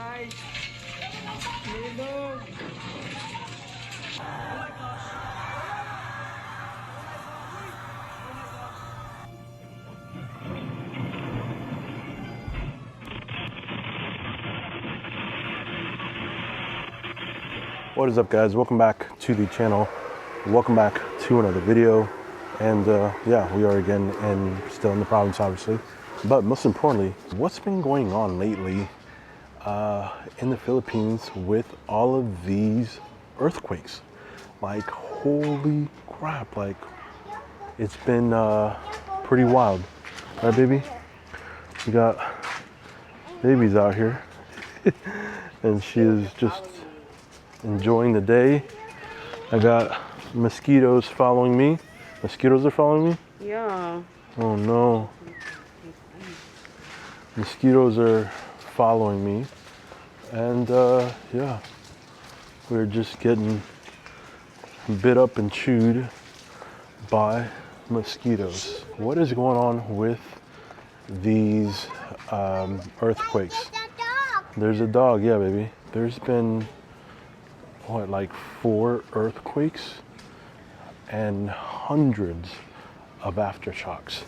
guys. Nilog. What is up, guys? Welcome back to the channel. Welcome back to another video. And yeah, we are again still in the province, obviously. But most importantly, what's been going on lately in the Philippines with all of these earthquakes? Like, holy crap, like it's been pretty wild. Right, baby? We got babies out here and she is just enjoying the day. I got mosquitoes following me. Mosquitoes are following me? Yeah. Oh no. Mosquitoes are following me. And yeah, we're just getting bit up and chewed by mosquitoes. What is going on with these earthquakes? There's a dog, yeah, baby. There's been what, like 4 earthquakes and hundreds of aftershocks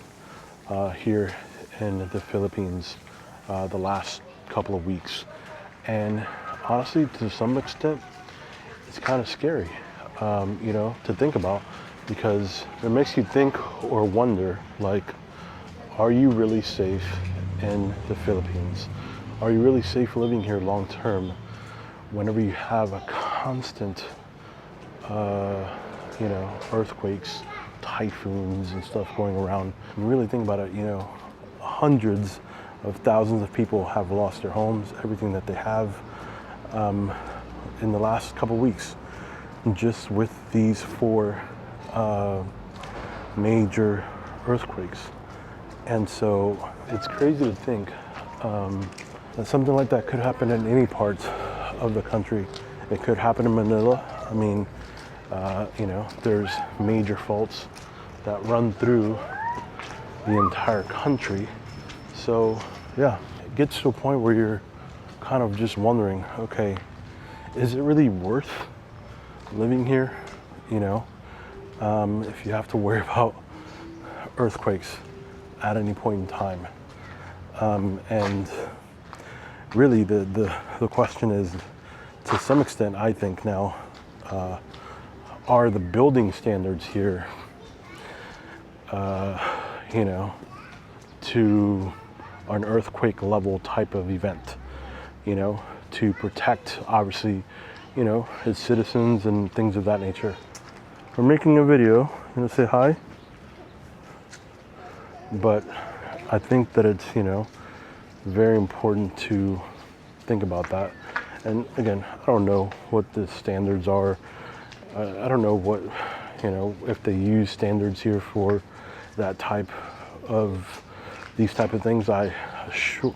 here in the Philippines the last couple of weeks. And honestly, to some extent, it's kind of scary, you know, to think about, because it makes you think or wonder, like, are you really safe in the Philippines? Are you really safe living here long term whenever you have a constant, you know, earthquakes, typhoons and stuff going around? Really think about it, you know, hundreds of thousands of people have lost their homes, everything that they have in the last couple weeks, just with these 4 major earthquakes. And so it's crazy to think that something like that could happen in any part of the country. It could happen in Manila. I mean, you know, there's major faults that run through the entire country. So yeah, it gets to a point where you're kind of just wondering, okay, is it really worth living here? You know, if you have to worry about earthquakes at any point in time. And really the question is, to some extent, I think now, are the building standards here, you know, to an earthquake level type of event, you know, to protect, obviously, you know, its citizens and things of that nature. We're making a video. You gonna say hi? But I think that it's, you know, very important to think about that. And again, I don't know what the standards are. I don't know what, you know, if they use standards here for that type of, these type of things. I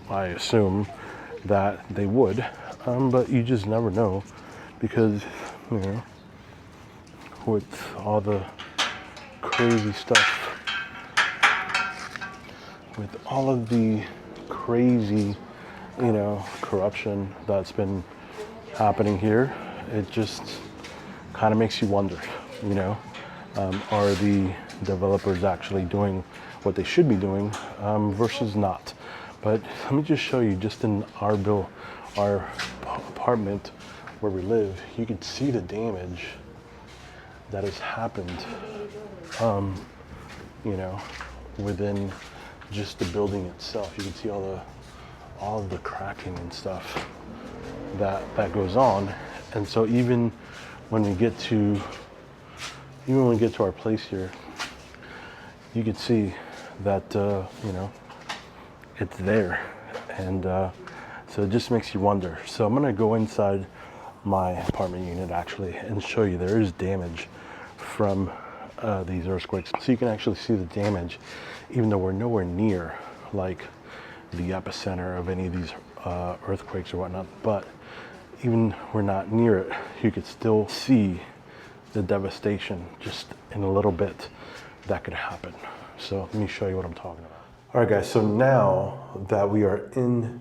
assume that they would, but you just never know, because, you know, with all the crazy stuff, with all of the crazy, you know, corruption that's been happening here, it just kind of makes you wonder, you know, are the developers actually doing what they should be doing versus not? But let me just show you, just in our apartment where we live, you can see the damage that has happened, you know, within just the building itself. You can see all of the cracking and stuff that goes on. And so even when we get to our place here, you can see that you know, it's there. And so it just makes you wonder. So I'm gonna go inside my apartment unit actually and show you there is damage from these earthquakes. So you can actually see the damage, even though we're nowhere near like the epicenter of any of these earthquakes or whatnot. But even we're not near it, you could still see the devastation just in a little bit that could happen. So let me show you what I'm talking about. All right, guys, so now that we are in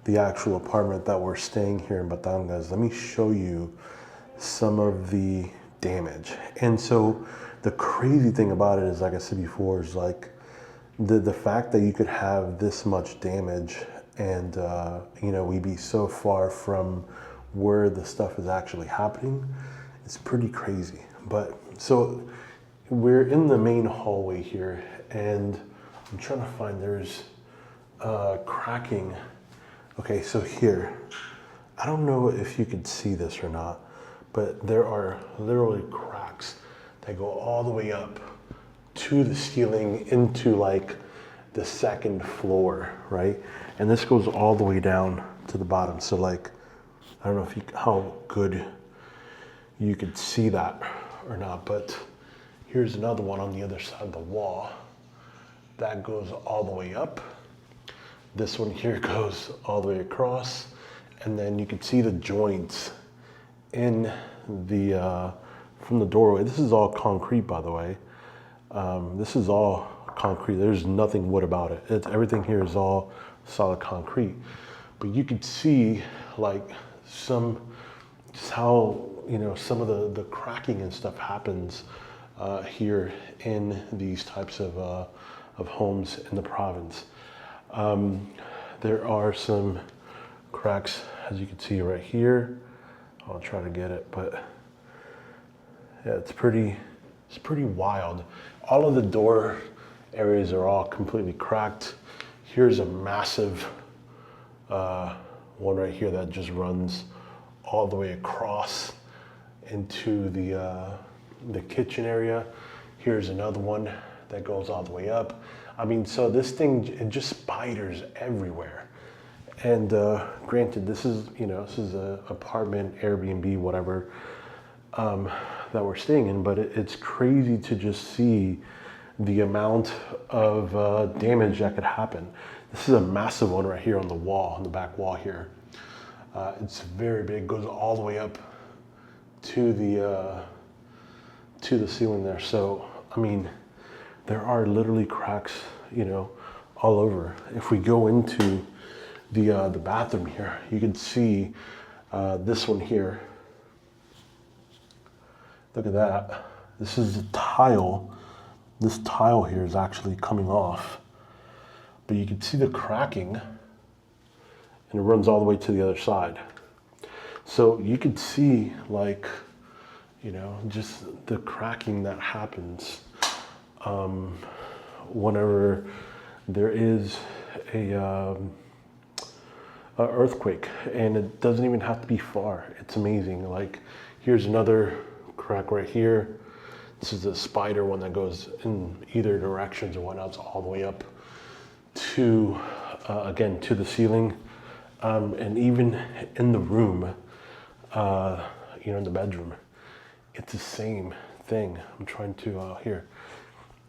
the actual apartment that we're staying here in Batangas, let me show you some of the damage. And so the crazy thing about it is, like I said before, is like the fact that you could have this much damage and you know, we be so far from where the stuff is actually happening. It's pretty crazy. But so we're in the main hallway here, and I'm trying to find, there's cracking. Okay, so here, I don't know if you could see this or not, but there are literally cracks that go all the way up to the ceiling into like the second floor, right? And this goes all the way down to the bottom. So like, I don't know if how good you could see that or not, but here's another one on the other side of the wall that goes all the way up. This one here goes all the way across, and then you can see the joints in the from the doorway. This is all concrete, by the way. This is all concrete. There's nothing wood about it. Everything here is all solid concrete. But you could see like just how, you know, some of the cracking and stuff happens here in these types of homes in the province. There are some cracks, as you can see right here. I'll try to get it, but yeah, it's pretty wild. All of the door areas are all completely cracked. Here's a massive one right here that just runs all the way across into the kitchen area. Here's another one that goes all the way up. I mean, so this thing, it just spiders everywhere. And granted, this is, you know, this is an apartment, Airbnb, whatever, that we're staying in, but it's crazy to just see the amount of damage that could happen. This is a massive one right here on the wall, on the back wall here. It's very big, goes all the way up to the ceiling there. So, I mean, there are literally cracks, you know, all over. If we go into the bathroom here, you can see this one here. Look at that. This is the tile. This tile here is actually coming off, but you can see the cracking, and it runs all the way to the other side. So you could see, like, you know, just the cracking that happens whenever there is a earthquake, and it doesn't even have to be far. It's amazing. Like, here's another crack right here. This is a spider one that goes in either directions or whatnot. It's all the way up to, again, to the ceiling. And even in the room, you know, in the bedroom, it's the same thing. I'm trying to,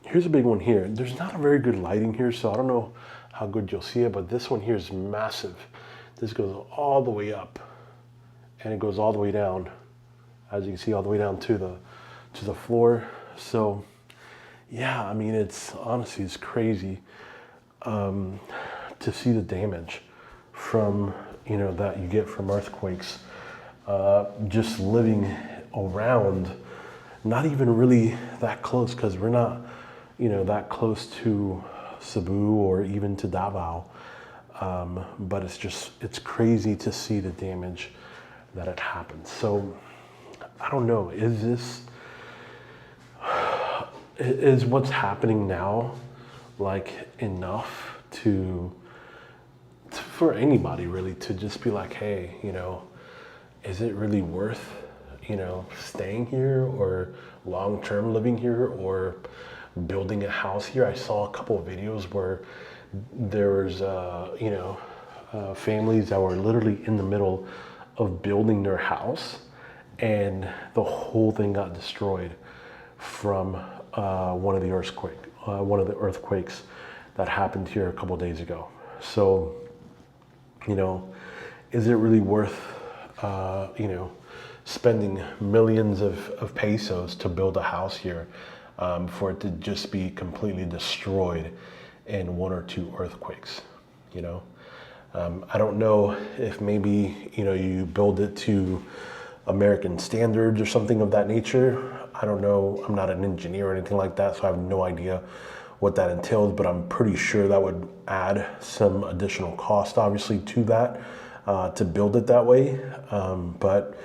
here's a big one here. There's not a very good lighting here, so I don't know how good you'll see it, but this one here is massive. This goes all the way up, and it goes all the way down, as you can see, all the way down to the floor. So yeah, I mean, it's honestly, it's crazy to see the damage from, you know, that you get from earthquakes, just living around, not even really that close, because we're not, you know, that close to Cebu or even to Davao, but it's crazy to see the damage that it happens. So I don't know, is what's happening now like enough for anybody really to just be like, hey, you know, is it really worth, you know, staying here or long-term living here or building a house here? I saw a couple of videos where there was, you know, families that were literally in the middle of building their house, and the whole thing got destroyed from one of the earthquakes that happened here a couple of days ago. So, you know, is it really worth, you know, spending millions of pesos to build a house here for it to just be completely destroyed in one or two earthquakes, you know? I don't know if maybe, you know, you build it to American standards or something of that nature. I don't know. I'm not an engineer or anything like that, so I have no idea what that entails, but I'm pretty sure that would add some additional cost, obviously, to that, to build it that way. But,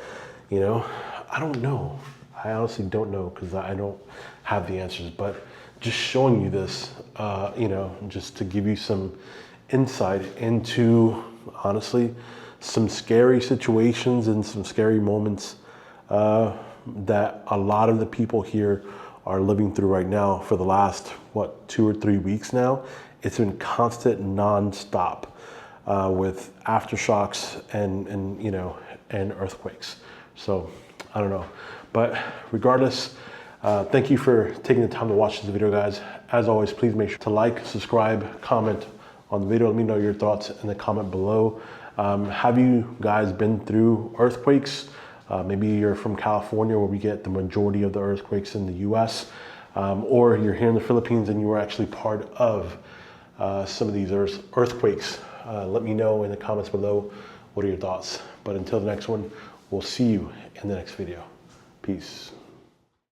you know, I don't know. I honestly don't know because I don't have the answers, but just showing you this, you know, just to give you some insight into, honestly, some scary situations and some scary moments that a lot of the people here are living through right now for the last, what, 2 or 3 weeks now. It's been constant, non-stop with aftershocks and you know, and earthquakes. So I don't know, but regardless, thank you for taking the time to watch this video, guys. As always, please make sure to like, subscribe, comment on the video. Let me know your thoughts in the comment below. Have you guys been through earthquakes? Maybe you're from California, where we get the majority of the earthquakes in the US, or you're here in the Philippines and you were actually part of some of these earthquakes. Let me know in the comments below, what are your thoughts? But until the next one, we'll see you in the next video. Peace.